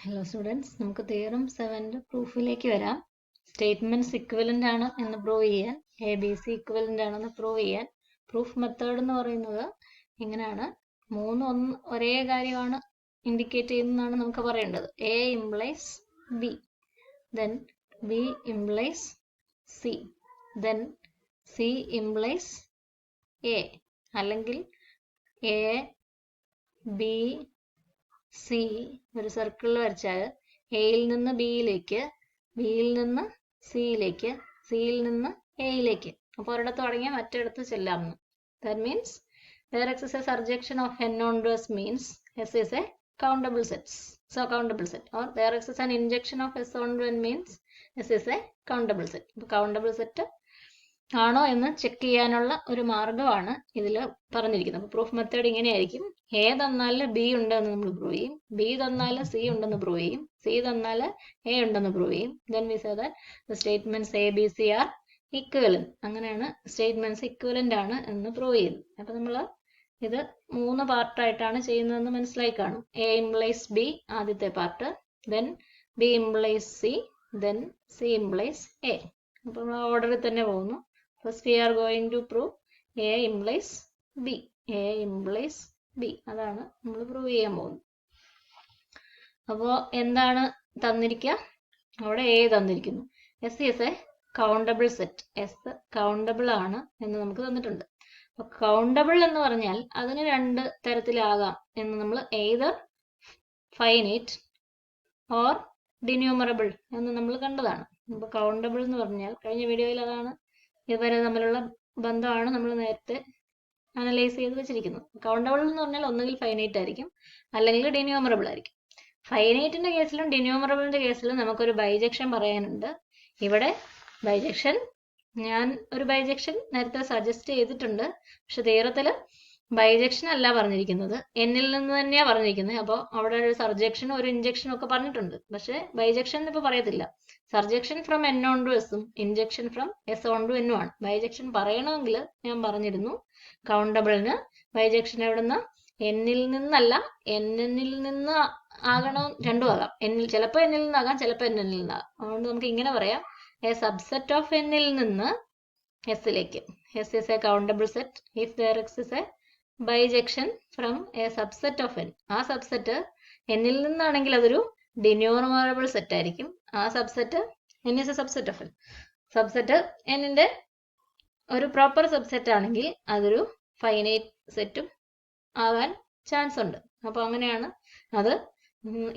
Hello students, നമുക്ക് theorem 7 പ്രൂഫിലേക്ക് വരാം. Statements equivalent ആണ് എന്ന് പ്രൂവ് ചെയ്യാൻ, എ ബി സി ഇക്വലന്റ് ആണെന്ന് പ്രൂവ് ചെയ്യാൻ പ്രൂഫ് മെത്തേഡ് എന്ന് പറയുന്നത് ഇങ്ങനെയാണ്. മൂന്ന് ഒരേ കാര്യമാണ് ഇൻഡിക്കേറ്റ് ചെയ്യുന്നതാണ് നമുക്ക് പറയേണ്ടത്. A implies B, then B implies C, then C implies A, അല്ലെങ്കിൽ എ ബി സി ഒരു സർക്കിളിൽ വരച്ചാൽ എയിൽ നിന്ന് ബിയിലേക്ക്, ബിയിൽ നിന്ന് സിയിലേക്ക്, സിയിൽ നിന്ന് എയിലേക്ക്. അപ്പോൾ ഒരിടത്ത് തുടങ്ങിയാൽ മറ്റൊരിടത്ത് ചെല്ലാമെന്ന്. That means there exists a surjection of n onto s means s is a countable set. So countable set, or there exists an injection of s onto n means s is a countable set. അപ്പോൾ countable set ആണോ എന്ന് check ചെയ്യാനുള്ള ഒരു മാർഗമാണ് ഇതിൽ പറഞ്ഞിരിക്കുന്നത്. അപ്പോൾ proof method ഇങ്ങനെയായിരിക്കും. എ തന്നാൽ ബി ഉണ്ടെന്ന് നമ്മൾ പ്രൂവ് ചെയ്യും, ബി തന്നാൽ സി ഉണ്ടെന്ന് പ്രൂവ് ചെയ്യും, സി തന്നാൽ എ ഉണ്ടെന്ന് പ്രൂവ് ചെയ്യും. Then we say that the statements A B C are equivalent. അങ്ങനെയാണ് സ്റ്റേറ്റ്മെന്റ്സ് ഇക്വലന്റ് ആണ് എന്ന് പ്രൂവ് ചെയ്യുന്നത്. അപ്പോൾ നമ്മൾ ഇത് 3 പാർട്ടായിട്ടാണ് ചെയ്യുന്നതെന്ന് മനസ്സിലായി കാണും. എ ഇംപ്ലൈസ് ബി ആദ്യത്തെ part, then B implies C, then C implies A. അപ്പോൾ നമ്മൾ ഓർഡറിൽ തന്നെ പോകുന്നു. First we are going to prove A implies B. A implies B. അതാണ് നമ്മൾ പ്രൂവ് ചെയ്യാൻ പോകുന്നത്. അപ്പോൾ എന്താണ് തന്നിരിക്കുക? അവിടെ A തന്നിരിക്കുന്നു. S is a countable set. S countable ആണ് എന്ന് നമുക്ക് തന്നിട്ടുണ്ട്. അപ്പോൾ countable എന്ന് പറഞ്ഞാൽ അതിന് 2 തരത്തിലാകാം എന്ന് നമ്മൾ either finite or denumerable എന്ന് നമ്മൾ കണ്ടതാണ്. അപ്പോൾ countable എന്ന് പറഞ്ഞാൽ കഴിഞ്ഞ വീഡിയോയിൽ അതാണ് ഇവരെ തമ്മിലുള്ള ബന്ധമാണ് നമ്മൾ നേരത്തെ അനലൈസ് ചെയ്ത് വെച്ചിരിക്കുന്നത്. കൗണ്ടബിൾ എന്ന് പറഞ്ഞാൽ ഒന്നുകിൽ ഫൈനൈറ്റ് ആയിരിക്കും, അല്ലെങ്കിൽ ഡിന്യൂമറബിൾ ആയിരിക്കും. ഫൈനൈറ്റിന്റെ കേസിലും ഡിന്യൂമറബിളിന്റെ കേസിലും നമുക്കൊരു ബൈജക്ഷൻ പറയാനുണ്ട്. ഇവിടെ ബൈജക്ഷൻ ഞാൻ ഒരു ബൈജക്ഷൻ നേരത്തെ സജസ്റ്റ് ചെയ്തിട്ടുണ്ട്. പക്ഷെ തീരത്തില് ബൈജക്ഷൻ അല്ല പറഞ്ഞിരിക്കുന്നത്, എന്നിൽ നിന്ന് തന്നെയാണ് പറഞ്ഞിരിക്കുന്നത്. അപ്പോൾ അവിടെ ഒരു സർജക്ഷനും ഒരു ഇൻജക്ഷനും ഒക്കെ പറഞ്ഞിട്ടുണ്ട്. പക്ഷെ ബൈജക്ഷൻ ഇപ്പൊ പറയത്തില്ല. Surjection from N onto എസും injection from S onto എന്നും ആണ്. ബൈജക്ഷൻ പറയണമെങ്കിൽ ഞാൻ പറഞ്ഞിരുന്നു കൗണ്ടബിളിന് ബൈജക്ഷൻ എവിടുന്ന എന്നിൽ നിന്നല്ല, എന്നിൽ നിന്ന് ആകണം, രണ്ടും ആകാം. ചിലപ്പോൾ എന്നിൽ നിന്നാകാം, ചിലപ്പോൾ എന്നിൽ നിന്നാകാം. അതുകൊണ്ട് നമുക്ക് ഇങ്ങനെ പറയാം, എ സബ്സെറ്റ് ഓഫ് എന്നിൽ നിന്ന് എസിലേക്ക്. S is a countable set if there exists a bijection from a subset of N. ആ സബ്സെറ്റ് എന്നിൽ നിന്നാണെങ്കിൽ അതൊരു ഡിന്യൂമറബിൾ സെറ്റ് ആയിരിക്കും. ആ subset N is a subset of N. Subset എന്നിന്റെ ഒരു പ്രോപ്പർ സബ്സെറ്റ് ആണെങ്കിൽ അതൊരു ഫൈനൈറ്റ് സെറ്റും ആകാൻ ചാൻസ് ഉണ്ട്. അപ്പോൾ അങ്ങനെയാണ് അത്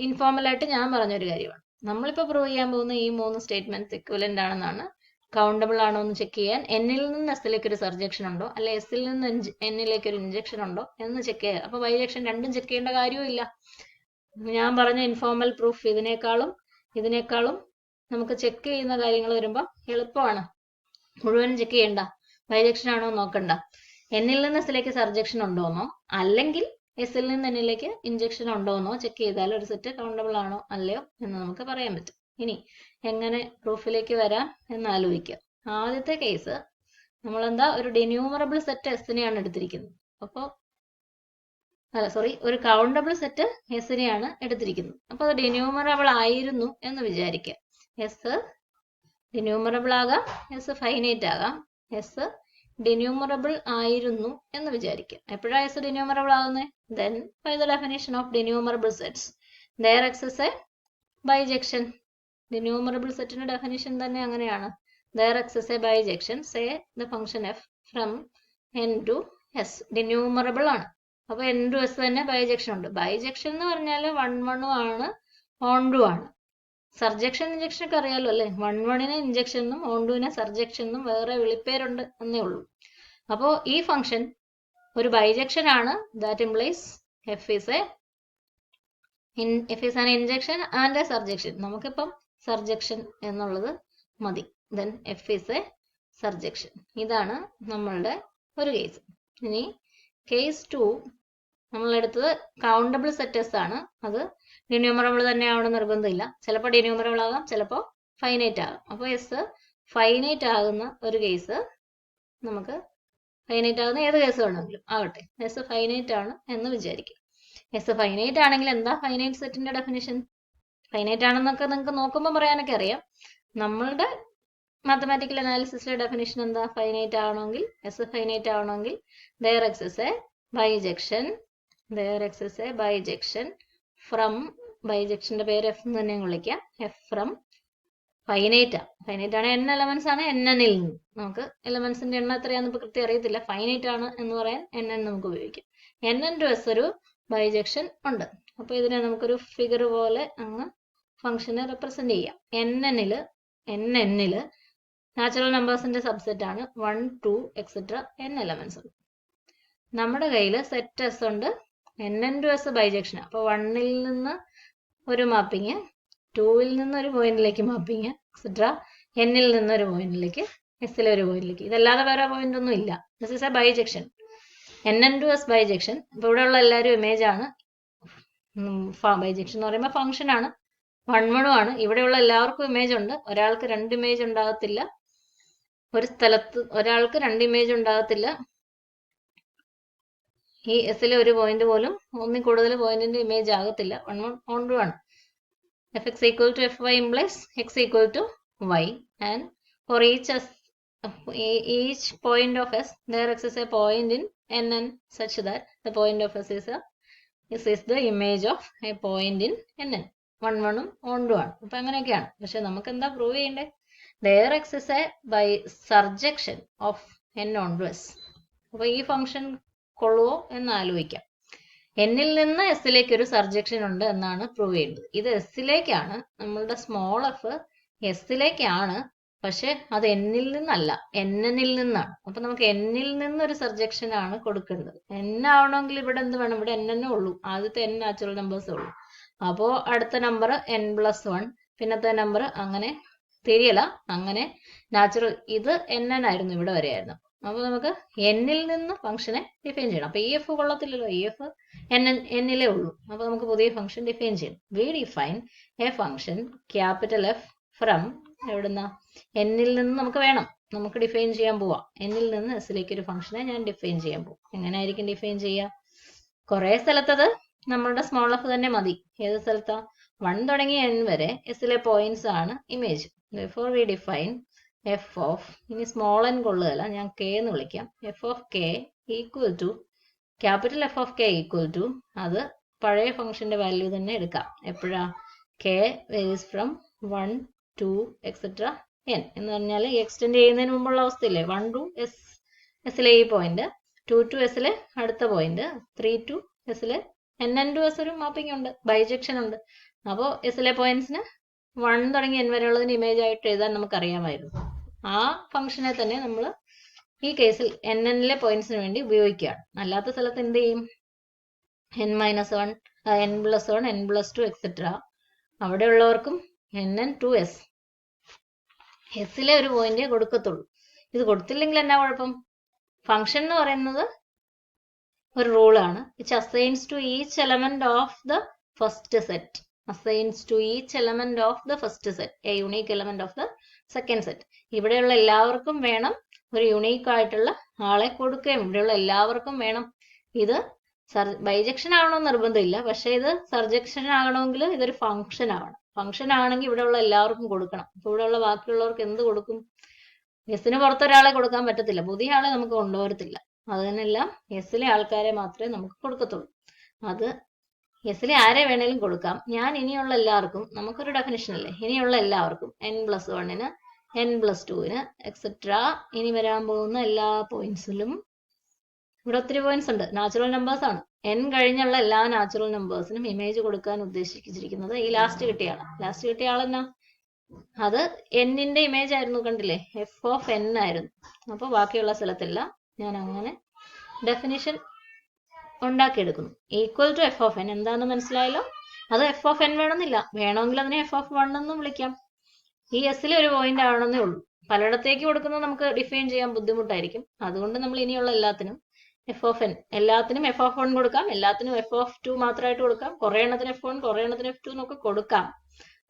ഇൻഫോർമൽ ആയിട്ട് ഞാൻ പറഞ്ഞൊരു കാര്യമാണ്. നമ്മളിപ്പോൾ പ്രൂവ് ചെയ്യാൻ പോകുന്ന ഈ 3 സ്റ്റേറ്റ്മെന്റ്സ് ഇക്വലന്റ് ആണെന്നാണ്. കൗണ്ടബിൾ ആണോ എന്ന് ചെക്ക് ചെയ്യാൻ എന്നിൽ നിന്ന് എസിലേക്ക് ഒരു സർജക്ഷൻ ഉണ്ടോ, അല്ലെ എസിൽ നിന്ന് എന്നിലേക്ക് ഒരു ഇൻജക്ഷൻ ഉണ്ടോ എന്ന് ചെക്ക് ചെയ്യുക. അപ്പൊ ബൈജക്ഷൻ രണ്ടും ചെക്ക് ചെയ്യേണ്ട കാര്യവും ഇല്ല. ഞാൻ പറഞ്ഞ ഇൻഫോർമൽ പ്രൂഫ് ഇതിനേക്കാളും നമുക്ക് ചെക്ക് ചെയ്യുന്ന കാര്യങ്ങൾ വരുമ്പോൾ എളുപ്പമാണ്. മുഴുവനും ചെക്ക് ചെയ്യണ്ട, ബൈജക്ഷൻ ആണോ നോക്കണ്ട. എന്നിൽ നിന്ന് എസിലേക്ക് സർജക്ഷൻ ഉണ്ടോന്നോ, അല്ലെങ്കിൽ എസിൽ നിന്ന് എന്നിലേക്ക് ഇൻജക്ഷൻ ഉണ്ടോന്നോ ചെക്ക് ചെയ്താൽ ഒരു സെറ്റ് കൗണ്ടബിൾ ആണോ അല്ലയോ എന്ന് നമുക്ക് പറയാൻ പറ്റും. ഇനി എങ്ങനെ പ്രൂഫിലേക്ക് വരാം എന്ന് ആലോചിക്കാം. ആദ്യത്തെ കേസ് നമ്മളെന്താ ഒരു ഡിന്യൂമറബിൾ സെറ്റ് എസിനെയാണ് എടുത്തിരിക്കുന്നത്. ഒരു കൗണ്ടബിൾ സെറ്റ് എസിനെയാണ് എടുത്തിരിക്കുന്നത്. അപ്പോൾ അത് ഡിന്യൂമറബിൾ ആയിരുന്നു എന്ന് വിചാരിക്കാം. എസ് ഡിന്യൂമറബിൾ ആകാം, എസ് ഫൈനൈറ്റ് ആകാം. എസ് ഡിന്യൂമറബിൾ ആയിരുന്നു എന്ന് വിചാരിക്കാം. എപ്പോഴാണ് എസ് ഡിന്യൂമറബിൾ ആകുന്നത്? Then by the definition of denumerable sets there exists a bijection. Denumerable സെറ്റിന്റെ ഡെഫിനിഷൻ തന്നെ അങ്ങനെയാണ്. there exists a bijection, say the function f from n to s. ഡിന്യൂമറബിൾ ആണ്. അപ്പൊ n to s തന്നെ ബൈജക്ഷൻ ഉണ്ട്. Bijection എന്ന് പറഞ്ഞാൽ 1 ആണ്, ഓൺ ടു ആണ്. സർജക്ഷൻ ഇൻജക്ഷൻ ഒക്കെ അറിയാലോ അല്ലെ. 1 ഇൻജക്ഷനും ഓൺ ടുവിനെ സർജക്ഷൻ എന്നും വേറെ വിളിപ്പേരുണ്ട് എന്നേ ഉള്ളൂ. അപ്പോ ഈ ഫംഗ്ഷൻ ഒരു ബൈജക്ഷൻ ആണ്. That implies f is an injection and a surjection. നമുക്കിപ്പം സർജക്ഷൻ എന്നുള്ളത് മതി. Then f is a surjection. ഇതാണ് നമ്മളുടെ ഒരു കേസ്. ഇനി കേസ് 2 നമ്മളെടുത്തത് കൗണ്ടബിൾ സെറ്റസ് ആണ്. അത് ഡിന്യൂമറബിൾ തന്നെ ആവണം നിർബന്ധമില്ല. ചിലപ്പോൾ ഡിന്യൂമറബിൾ ആകാം, ചിലപ്പോൾ ഫൈനൈറ്റ് ആകാം. അപ്പോൾ എസ് ഫൈനൈറ്റ് ആകുന്ന ഒരു കേസ്, നമുക്ക് ഫൈനൈറ്റ് ആകുന്ന ഏത് കേസ് വേണമെങ്കിലും ആകട്ടെ, എസ് ഫൈനൈറ്റ് ആണ് എന്ന് വിചാരിക്കും. എസ് ഫൈനൈറ്റ് ആണെങ്കിൽ എന്താ ഫൈനൈറ്റ് സെറ്റിന്റെ ഡെഫിനിഷൻ? ഫൈനൈറ്റ് ആണെന്നൊക്കെ നിങ്ങൾക്ക് നോക്കുമ്പോൾ പറയാനൊക്കെ അറിയാം. നമ്മളുടെ മാത്തമാറ്റിക്കൽ അനാലിസിസിലെ ഡെഫിനിഷൻ എന്താ? ഫൈനൈറ്റ് ആവണമെങ്കിൽ, എസ് ഫൈനൈറ്റ് ആവണമെങ്കിൽ there exists a bijection from, ബൈജക്ഷന്റെ പേര് എഫ് എന്ന് തന്നെ വിളിക്കാം, എഫ് ഫ്രം ഫൈനൈറ്റ് ആണ്. n എലമെന്റ്സ് ആണ് nn ൽ നിന്ന്. നമുക്ക് എലമെന്റ്സിന്റെ എണ്ണം എത്രയാണെന്ന് ഇപ്പൊ കൃത്യം അറിയത്തില്ല. ഫൈനൈറ്റ് ആണ് എന്ന് പറയാൻ nn നമുക്ക് ഉപയോഗിക്കാം. nn ടു എസ് ഒരു ബൈജക്ഷൻ ഉണ്ട്. അപ്പൊ ഇതിനെ നമുക്കൊരു ഫിഗർ പോലെ അങ്ങ് ഫംഗ്ഷനെ റെപ്രസെന്റ് ചെയ്യാം. nn നാച്ചുറൽ നമ്പേഴ്സിന്റെ സബ്സെറ്റ് ആണ് 1, 2 എക്സെട്ര n എലമെന്റ്സ് ഉണ്ട്. നമ്മുടെ കയ്യിൽ സെറ്റ് എസ് ഉണ്ട്, nn ടു എസ് ബൈജക്ഷൻ. അപ്പൊ 1ൽ നിന്ന് ഒരു മാപ്പിങ്, 2ൽ നിന്ന് ഒരു പോയിന്റിലേക്ക് മാപ്പിങ്, എക്സെട്ര nൽ നിന്ന് ഒരു പോയിന്റിലേക്ക്, എസിലെ ഒരു പോയിന്റിലേക്ക്. ഇതല്ലാതെ വേറെ പോയിന്റ് ഒന്നും ഇല്ല. This is a bijection, nn to S bijection. ഇപ്പൊ ഇവിടെ ഉള്ള എല്ലാവരും ഇമേജ് ആണ്. ബൈജക്ഷൻ എന്ന് പറയുമ്പോൾ ഫംഗ്ഷൻ ആണ്, 1, 1 ആണ്. ഇവിടെയുള്ള എല്ലാവർക്കും ഇമേജ് ഉണ്ട്. ഒരാൾക്ക് 2 ഇമേജ് ഉണ്ടാകത്തില്ല. ഒരു സ്ഥലത്ത് ഒരാൾക്ക് 2 ഇമേജ് ഉണ്ടാകത്തില്ല. ഈ എസിലെ ഒരു പോയിന്റ് പോലും ഒന്നിൽ കൂടുതൽ പോയിന്റിന്റെ ഇമേജ് ആകത്തില്ല. 1, 1 on 1. fx equal to fy implies x equal to y, and for each point of s there exists a point in nn such that the point of s is the image of a point in nn. 1, 1 on 1. അപ്പൊ അങ്ങനെയൊക്കെയാണ്. പക്ഷെ നമുക്ക് എന്താ prove ചെയ്യണ്ടേ? there exists a by surjection of n onto s. അപ്പൊ ഈ function കൊള്ളുവോ എന്ന് ആലോചിക്കാം. എന്നിൽ നിന്ന് എസിലേക്ക് ഒരു സർജക്ഷൻ ഉണ്ട് എന്നാണ് പ്രൂവ് ചെയ്യേണ്ടത്. ഇത് എസിലേക്കാണ്, നമ്മളുടെ സ്മോൾ എഫ് എസിലേക്കാണ്, പക്ഷെ അത് എന്നിൽ നിന്നല്ല, എന്നനിൽ നിന്നാണ്. അപ്പൊ നമുക്ക് എന്നിൽ നിന്നൊരു സർജക്ഷൻ ആണ് കൊടുക്കേണ്ടത്. n ആവണമെങ്കിൽ ഇവിടെ എന്ത് വേണം? ഇവിടെ n ഉള്ളൂ. ആദ്യത്തെ n നാച്ചുറൽ നമ്പേഴ്സ് ഉള്ളൂ. അപ്പോ അടുത്ത നമ്പർ n+1, പിന്നത്തെ നമ്പർ അങ്ങനെ തിരിയല, അങ്ങനെ നാച്ചുറൽ. ഇത് nn ആയിരുന്നു, ഇവിടെ വരെയായിരുന്നു. അപ്പൊ നമുക്ക് എന്നിൽ നിന്ന് ഫംഗ്ഷനെ ഡിഫൈൻ ചെയ്യണം. അപ്പൊ ഈ എഫ് കൊള്ളത്തില്ലല്ലോ, ഈ എഫ് എന്നിലേ ഉള്ളൂ. അപ്പൊ നമുക്ക് പുതിയ ഫംഗ്ഷൻ ഡിഫൈൻ ചെയ്യണം. V define A function capital F from, എവിടുന്ന? എന്നിൽ നിന്ന് നമുക്ക് വേണം, നമുക്ക് ഡിഫൈൻ ചെയ്യാൻ പോവാം. എന്നിൽ നിന്ന് എസിലേക്ക് ഒരു ഫംഗ്ഷനെ ഞാൻ ഡിഫൈൻ ചെയ്യാൻ പോകും. എങ്ങനെയായിരിക്കും ഡിഫൈൻ ചെയ്യുക? കുറെ സ്ഥലത്തത് നമ്മളുടെ സ്മോൾ എഫ് തന്നെ മതി. ഏത് സ്ഥലത്താ? 1 തുടങ്ങി n വരെ എസിലെ പോയിന്റ്സ് ആണ് image. therefore we define f of, ഇനി സ്മോൾ n കൊള്ളുകയല്ല, ഞാൻ k എന്ന് വിളിക്കാം, f of k equal to, capital F of k equal to, അത് പഴയ ഫംഗ്ഷന്റെ വാല്യൂ തന്നെ എടുക്കാം. എപ്പോഴാ? k varies from 1 to etcetera n എന്ന് പറഞ്ഞാൽ എക്സ്റ്റെൻഡ് ചെയ്യുന്നതിന് മുമ്പുള്ള അവസ്ഥയില്ലേ? 1 to എസിലെ ഈ പോയിന്റ്, 2 to എസിലെ അടുത്ത പോയിന്റ്, 3 to എസിലെ nn to s ഒരു മാപ്പിംഗ് ഉണ്ട്, ബൈജക്ഷൻ ഉണ്ട്. അപ്പോൾ എസിലെ പോയിന്റ്സിന് 1 തുടങ്ങി n വരെയുള്ളതിന് ഇമേജ് ആയിട്ട് എഴുതാൻ നമുക്കറിയാമായിരുന്നു. ആ ഫംഗ്ഷനെ തന്നെ നമ്മൾ ഈ കേസിൽ nn-ലെ പോയിന്റ്സിന് വേണ്ടി ഉപയോഗിക്കുകയാണ്. അല്ലാത്ത സ്ഥലത്ത് എന്ത് ചെയ്യും? n-1, n+1, n+2 etcetera. അവിടെയുള്ളവർക്കും nn to s, എസിലെ ഒരു പോയിന്റേ കൊടുക്കത്തുള്ളൂ. ഇത് കൊടുത്തില്ലെങ്കിൽ എന്നാ കുഴപ്പം? ഫംഗ്ഷൻ എന്ന് പറയുന്നത് ഒരു റൂളാണ്. Which assigns to each element of the first set, assigns to each element of the first set a unique element of the second set. ഇവിടെയുള്ള എല്ലാവർക്കും വേണം ഒരു യുണീക്ക് ആയിട്ടുള്ള ആളെ കൊടുക്കുകയും ഇവിടെയുള്ള എല്ലാവർക്കും വേണം. ഇത് ബൈജക്ഷൻ ആവണമെന്ന് നിർബന്ധമില്ല, പക്ഷെ ഇത് സർജക്ഷൻ ആകണമെങ്കിൽ ഇതൊരു ഫംഗ്ഷൻ ആവണം. ഫംഗ്ഷൻ ആണെങ്കിൽ ഇവിടെയുള്ള എല്ലാവർക്കും കൊടുക്കണം. അപ്പൊ ഇവിടെയുള്ള ബാക്കിയുള്ളവർക്ക് എന്ത് കൊടുക്കും? എസിന് പുറത്തൊരാളെ കൊടുക്കാൻ പറ്റത്തില്ല, പുതിയ ആളെ നമുക്ക് കൊണ്ടുവരത്തില്ല. അതിനെല്ലാം എസിലെ ആൾക്കാരെ മാത്രമേ നമുക്ക് കൊടുക്കത്തുള്ളൂ. അത് എസിലെ ആരെ വേണേലും കൊടുക്കാം. ഞാൻ ഇനിയുള്ള എല്ലാവർക്കും, നമുക്കൊരു ഡെഫിനിഷൻ അല്ലേ, ഇനിയുള്ള എല്ലാവർക്കും n+1-ന്, n+2-ന് എക്സെട്ര, ഇനി വരാൻ പോകുന്ന എല്ലാ പോയിന്റ്സിലും, ഇവിടെ ഒത്തിരി പോയിന്റ്സ് ഉണ്ട്, നാച്ചുറൽ നമ്പേഴ്സ് ആണ്. n കഴിഞ്ഞുള്ള എല്ലാ നാച്ചുറൽ നമ്പേഴ്സിനും ഇമേജ് കൊടുക്കാൻ ഉദ്ദേശിച്ചിരിക്കുന്നത് ഈ ലാസ്റ്റ് കിട്ടിയ ആളാണ്. ലാസ്റ്റ് കിട്ടിയ ആളെന്നാ? അത് n-ന്റെ ഇമേജ് ആയിരുന്നു, കണ്ടില്ലേ? f of n ആയിരുന്നു. അപ്പോൾ ബാക്കിയുള്ള സ്ഥലത്തെല്ലാം ഞാൻ അങ്ങനെ ഡെഫിനിഷൻ ഉണ്ടാക്കിയെടുക്കുന്നു. Equal to F of N എന്താണെന്ന് മനസ്സിലായല്ലോ? അത് എഫ് ഓഫ് എൻ വേണമെന്നില്ല, വേണമെങ്കിൽ അതിനെ എഫ് ഓഫ് 1 എന്നും വിളിക്കാം. ഈ എസിലെ ഒരു പോയിന്റ് ആവണമെന്നേ ഉള്ളൂ. പലയിടത്തേക്ക് കൊടുക്കുന്നത് നമുക്ക് ഡിഫൈൻ ചെയ്യാൻ ബുദ്ധിമുട്ടായിരിക്കും. അതുകൊണ്ട് നമ്മൾ ഇനിയുള്ള എല്ലാത്തിനും എഫ് ഓഫ് എൻ, എല്ലാത്തിനും എഫ് ഓഫ് 1 കൊടുക്കാം, എല്ലാത്തിനും എഫ് ഓഫ് 2 മാത്രമായിട്ട് കൊടുക്കാം, കുറെ എണ്ണത്തിന് f1, കുറെ എണ്ണത്തിന് f2 എന്നൊക്കെ കൊടുക്കാം.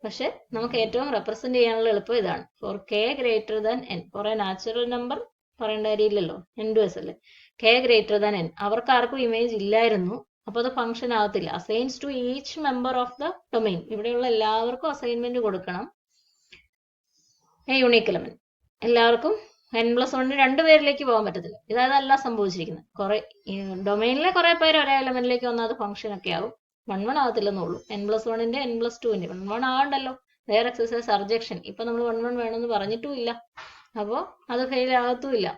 പക്ഷെ നമുക്ക് ഏറ്റവും റെപ്രസെന്റ് ചെയ്യാനുള്ള എളുപ്പം ഇതാണ്. For k greater than n, കുറെ നാച്ചുറൽ നമ്പർ പറയേണ്ട കാര്യമില്ലല്ലോ, n to s അല്ലേ, k ഗ്രേറ്റർ ദാൻ n. അവർക്ക് ആർക്കും ഇമേജ് ഇല്ലായിരുന്നു, അപ്പോൾ അത് ഫംഗ്ഷൻ ആകത്തില്ല. Assigns to each member of the domain, ഇവിടെയുള്ള എല്ലാവർക്കും അസൈൻമെന്റ് കൊടുക്കണം. എ യൂണിക് എലമെന്റ്, എല്ലാവർക്കും n+1 രണ്ടുപേരിലേക്ക് പോകാൻ പറ്റത്തില്ല. ഇതല്ല സംഭവിച്ചിരിക്കുന്നത്. കുറെ ഡൊമൈനിലെ കുറെ പേര് ഒരേ എലമെന്റിലേക്ക് വന്നാൽ അത് ഫംഗ്ഷൻ ഒക്കെ ആവും. 1 ആകത്തില്ലെന്നുള്ളൂ. n+1ന്റെ n+2ന്റെ 1 ആകണ്ടല്ലോ. വേറെ എക്സസൈസ് സർജക്ഷൻ, ഇപ്പൊ നമ്മൾ 1 വേണമെന്ന് പറഞ്ഞിട്ടും ഇല്ല, അപ്പോൾ അത് ഫെയിൽ ആകത്തുമില്ല.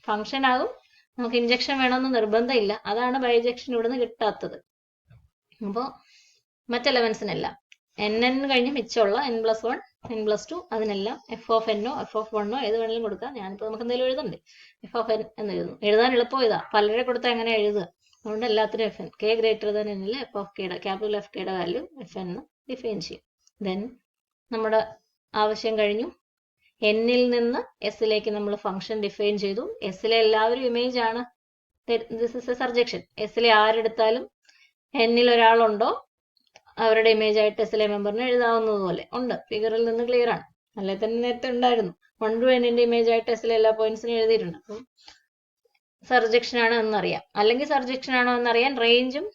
ഫംഗ്ഷൻ ആകും. നമുക്ക് ഇഞ്ചക്ഷൻ വേണമെന്ന് നിർബന്ധമില്ല. അതാണ് ബൈജക്ഷൻ ഇവിടുന്ന് കിട്ടാത്തത്. അപ്പോൾ മറ്റെലമെന്റ്സിനെല്ലാം nn കഴിഞ്ഞ് മിച്ചമുള്ള n+1 n+2 അതിനെല്ലാം f(n) f(1) ഏത് വേണമെങ്കിലും കൊടുക്കാം. ഞാനിപ്പോൾ നമുക്ക് എന്തെങ്കിലും എഴുതണ്ടേ, f(n) എന്ന് എഴുതുന്നു. എഴുതാൻ എളുപ്പം ഇതാ, പലരെ കൊടുത്താൽ എങ്ങനെ എഴുതുക. അതുകൊണ്ട് എല്ലാത്തിനും fn, k > n ൽ f(k)യുടെ ക്യാപിറ്റൽ F(k)യുടെ വാല്യൂ fn ഡിഫൈൻ ചെയ്യും. ദെൻ നമ്മുടെ ആവശ്യം കഴിഞ്ഞു. എന്നിൽ നിന്ന് എസിലേക്ക് നമ്മൾ ഫംഗ്ഷൻ ഡിഫൈൻ ചെയ്തു. എസിലെ എല്ലാവരും ഇമേജ് ആണ്. This is A surjection. എസിലെ ആരെടുത്താലും എന്നിൽ ഒരാളുണ്ടോ അവരുടെ ഇമേജ് ആയിട്ട് എസിലെ മെമ്പറിനെ എഴുതാവുന്നതുപോലെ ഉണ്ട്. ഫിഗറിൽ നിന്ന് ക്ലിയർ ആണ്. അല്ലെ തന്നെ നേരത്തെ ഉണ്ടായിരുന്നു. 1 to n ഇമേജ് ആയിട്ട് എസിലെ എല്ലാ പോയിന്റ്സിനും എഴുതിയിട്ടുണ്ട്. അപ്പം സർജക്ഷൻ ആണ് എന്നറിയാം. അല്ലെങ്കിൽ സർജക്ഷൻ ആണോ എന്നറിയാൻ റേഞ്ചും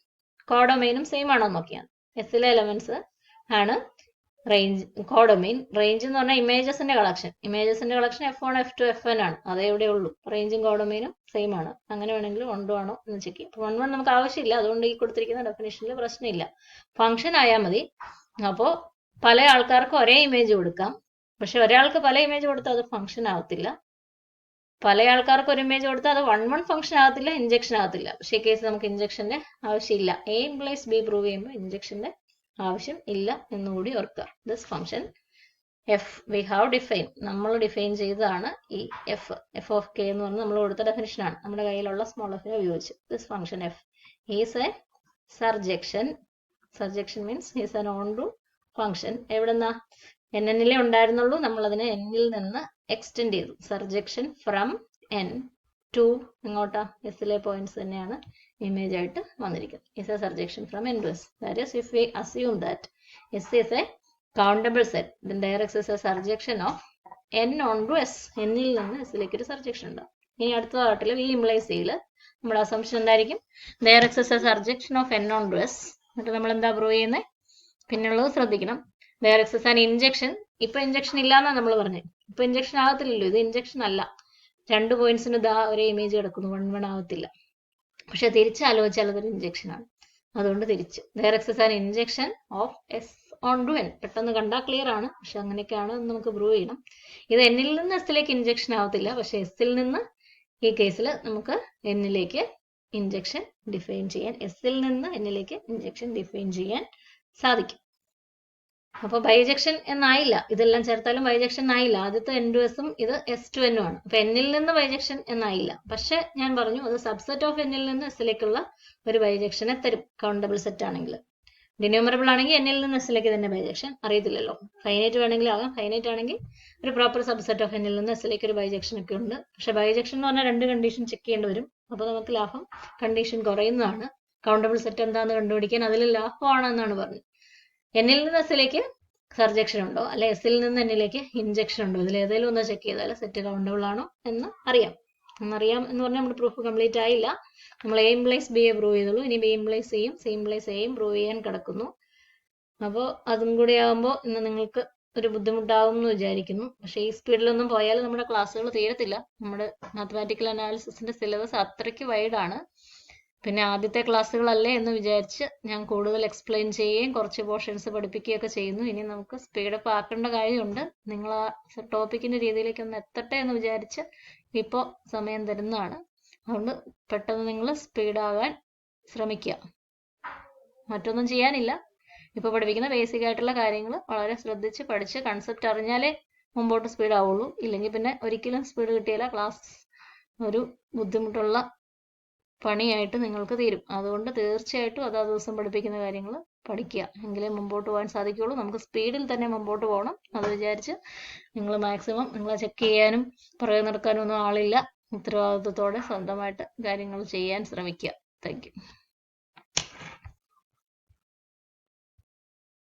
കോഡൊമൈനും സെയിം ആണോ നോക്കിയാൽ. എസിലെ എലമെന്റ്സ് ആണ് റേഞ്ച്, കോഡൊമൈൻ. റേഞ്ച് എന്ന് പറഞ്ഞാൽ ഇമേജസിന്റെ കളക്ഷൻ. ഇമേജസിന്റെ കളക്ഷൻ f1 f2 fn ആണ്. അതേ ഇവിടെ ഉള്ളൂ. റേഞ്ചും കോഡൊമൈനും സെയിം ആണ്. അങ്ങനെ വേണമെങ്കിൽ 1 ആണോ എന്ന് ചെക്ക് ചെയ്യാം. 1 നമുക്ക് ആവശ്യമില്ല, അതുകൊണ്ട് ഈ കൊടുത്തിരിക്കുന്ന ഡെഫിനിഷനിൽ പ്രശ്നമില്ല. ഫംഗ്ഷൻ ആയാൽ മതി. അപ്പോൾ പല ആൾക്കാർക്ക് ഒരേ ഇമേജ് കൊടുക്കാം. പക്ഷെ ഒരാൾക്ക് പല ഇമേജ് കൊടുത്താൽ അത് ഫംഗ്ഷൻ ആകത്തില്ല. പല ആൾക്കാർക്ക് ഒരു ഇമേജ് കൊടുത്താൽ അത് 1 ഫംഗ്ഷൻ ആകത്തില്ല, ഇഞ്ചക്ഷൻ ആകത്തില്ല. പക്ഷേ ഈ കേസ് നമുക്ക് ഇഞ്ചക്ഷന്റെ ആവശ്യമില്ല. A+B പ്രൂവ് ചെയ്യുമ്പോൾ ഇഞ്ചക്ഷന്റെ ആവശ്യം ഇല്ല എന്നുകൂടി ഓർക്കുക. This function f we have defined, നമ്മൾ ഡിഫൈൻ ചെയ്തതാണ് ഈ f(k) എന്ന് പറഞ്ഞാൽ നമ്മൾ കൊടുത്ത ഡെഫിനിഷൻ ആണ്. നമ്മുടെ കയ്യിലുള്ള സ്മോൾ f ഉപയോഗിച്ച്. This function f is a surjection. Surjection means is a onto function. എവിടെന്നാ nn ഉണ്ടായിരുന്നുള്ളൂ, നമ്മൾ അതിനെ n-ൽ നിന്ന് എക്സ്റ്റെൻഡ് ചെയ്തു. സർജക്ഷൻ ഫ്രം n to എങ്ങോട്ടാ, എസിലെ പോയിന്റ്സ് തന്നെയാണ് ഇമേജ് ആയിട്ട് വന്നിരിക്കുന്നത്. Is A surjection from n to s. That is if we assume that s is a countable set, then there is a surjection of n on to s. n-ൽ നിന്ന് s-ലേക്ക് ഒരു surjection ഉണ്ടാവും. ഇനി അടുത്ത പാർട്ടിൽ v implies c-ൽ നമ്മുടെ assumption എന്തായിരിക്കും? there is a surjection of n on to s. എന്നിട്ട് നമ്മൾ എന്താ പ്രൂവ് ചെയ്യുന്നത്? പിന്നുള്ളത് ശ്രദ്ധിക്കണം. there is an injection. ഇപ്പൊ ഇഞ്ചക്ഷൻ ഇല്ലാന്നാ നമ്മൾ പറഞ്ഞത്. ഇപ്പൊ ഇഞ്ചക്ഷൻ ആകത്തില്ലല്ലോ, ഇത് ഇഞ്ചക്ഷൻ അല്ല. 2 പോയിന്റ്സിന് ദാ ഒരേ ഇമേജ് കിടക്കുന്നു, 1 ആവത്തില്ല. പക്ഷെ തിരിച്ചാലോചിച്ചാൽ അതൊരു ഇഞ്ചക്ഷൻ ആണ്. അതുകൊണ്ട് തിരിച്ച് there is an injection of s on to n. പെട്ടെന്ന് കണ്ടാൽ ക്ലിയർ ആണ്, പക്ഷെ അങ്ങനെയൊക്കെയാണ് നമുക്ക് പ്രൂവ് ചെയ്യണം. ഇത് n-ൽ നിന്ന് s-ലേക്ക് ഇഞ്ചക്ഷൻ ആവത്തില്ല, പക്ഷെ s-ൽ നിന്ന് ഈ കേസിൽ നമുക്ക് n-ലേക്ക് ഇഞ്ചക്ഷൻ ഡിഫൈൻ ചെയ്യാൻ, s-ൽ നിന്ന് n-ലേക്ക് ഇഞ്ചക്ഷൻ ഡിഫൈൻ ചെയ്യാൻ സാധിക്കും. അപ്പൊ ബൈജക്ഷൻ എന്നായില്ല, ഇതെല്ലാം ചേർത്താലും ബൈജക്ഷൻ ആയില്ല. ആദ്യത്തെ n to s-ഉം ഇത് s to n-ഉം ആണ്. അപ്പൊ n-ൽ നിന്ന് ബൈജക്ഷൻ എന്നായില്ല. പക്ഷെ ഞാൻ പറഞ്ഞു അത് സബ്സെറ്റ് ഓഫ് n-ൽ നിന്ന് s-ലേക്കുള്ള ഒരു ബൈജക്ഷനെ തരും, കൗണ്ടബിൾ സെറ്റ് ആണെങ്കിൽ. ഡിന്യൂമറബിൾ ആണെങ്കിൽ n-ൽ നിന്ന് s-ലേക്ക് തന്നെ ബൈജക്ഷൻ, അറിയത്തില്ലല്ലോ. ഫൈനൈറ്റ് വേണമെങ്കിൽ ആകാം, ഫൈനൈറ്റ് ആണെങ്കിൽ ഒരു പ്രോപ്പർ സബ്സെറ്റ് ഓഫ് n-ൽ നിന്ന് s-ലേക്ക് ഒരു ബൈജക്ഷൻ ഒക്കെ ഉണ്ട്. പക്ഷെ ബൈജക്ഷൻ എന്ന് പറഞ്ഞാൽ 2 കണ്ടീഷൻ ചെക്ക് ചെയ്യേണ്ടി വരും. അപ്പൊ നമുക്ക് ലാഭം കണ്ടീഷൻ കുറയുന്നതാണ്. കൗണ്ടബിൾ സെറ്റ് എന്താണെന്ന് കണ്ടുപിടിക്കാൻ അതിൽ ലാഭമാണെന്നാണ് പറഞ്ഞത്. n-ൽ നിന്ന് s-ലേക്ക് സർജക്ഷൻ ഉണ്ടോ, അല്ലെ s-ൽ നിന്ന് n-ലേക്ക് ഇഞ്ചക്ഷൻ ഉണ്ടോ, ഇതിൽ ഏതെങ്കിലും ഒന്ന് ചെക്ക് ചെയ്താൽ സെറ്റ് കൗണ്ടബിൾ ആണോ എന്ന് അറിയാം. എന്നറിയാം എന്ന് പറഞ്ഞാൽ നമ്മുടെ പ്രൂഫ് കംപ്ലീറ്റ് ആയില്ല. നമ്മൾ a implies b പ്രൂവ് ചെയ്തുള്ളൂ. ഇനി b implies c-യും c implies a-യും പ്രൂവ് ചെയ്യാൻ കിടക്കുന്നു. അപ്പോൾ അതും കൂടി ആകുമ്പോൾ ഇന്ന് നിങ്ങൾക്ക് ഒരു ബുദ്ധിമുട്ടാവും എന്ന് വിചാരിക്കുന്നു. പക്ഷേ ഈ സ്പീഡിലൊന്നും പോയാൽ നമ്മുടെ ക്ലാസ്സുകൾ തീരത്തില്ല. നമ്മുടെ മാത്തമാറ്റിക്കൽ അനാലിസിസിന്റെ സിലബസ് അത്രയ്ക്ക് വൈഡാണ്. പിന്നെ ആദ്യത്തെ ക്ലാസ്സുകളല്ലേ എന്ന് വിചാരിച്ച് ഞാൻ കൂടുതൽ എക്സ്പ്ലെയിൻ ചെയ്യുകയും കുറച്ച് പോർഷൻസ് പഠിപ്പിക്കുകയൊക്കെ ചെയ്യുന്നു. ഇനി നമുക്ക് സ്പീഡപ്പ് ആക്കേണ്ട കാര്യമുണ്ട്. നിങ്ങൾ ആ ടോപ്പിക്കിന്റെ രീതിയിലേക്ക് ഒന്ന് എത്തട്ടെ എന്ന് വിചാരിച്ച് ഇപ്പോൾ സമയം തരുന്നതാണ്. അതുകൊണ്ട് പെട്ടെന്ന് നിങ്ങൾ സ്പീഡാകാൻ ശ്രമിക്കുക. മറ്റൊന്നും ചെയ്യാനില്ല. ഇപ്പോൾ പഠിപ്പിക്കുന്ന ബേസിക് ആയിട്ടുള്ള കാര്യങ്ങൾ വളരെ ശ്രദ്ധിച്ച് പഠിച്ച് കൺസെപ്റ്റ് അറിഞ്ഞാലേ മുമ്പോട്ട് സ്പീഡ് ആവുള്ളൂ. ഇല്ലെങ്കിൽ പിന്നെ ഒരിക്കലും സ്പീഡ് കിട്ടിയാല ക്ലാസ് ഒരു ബുദ്ധിമുട്ടുള്ള പണിയായിട്ട് നിങ്ങൾക്ക് തീരും. അതുകൊണ്ട് തീർച്ചയായിട്ടും അതാ ദിവസം പഠിപ്പിക്കുന്ന കാര്യങ്ങൾ പഠിക്കുക, എങ്കിലേ മുമ്പോട്ട് പോകാൻ സാധിക്കുള്ളൂ. നമുക്ക് സ്പീഡിൽ തന്നെ മുമ്പോട്ട് പോകണം. അത് വിചാരിച്ച് നിങ്ങൾ മാക്സിമം നിങ്ങളെ ചെക്ക് ചെയ്യാനും പുറകെ നടക്കാനും ഒന്നും ആളില്ല. ഉത്തരവാദിത്വത്തോടെ സ്വന്തമായിട്ട് കാര്യങ്ങൾ ചെയ്യാൻ ശ്രമിക്കുക. Thank you.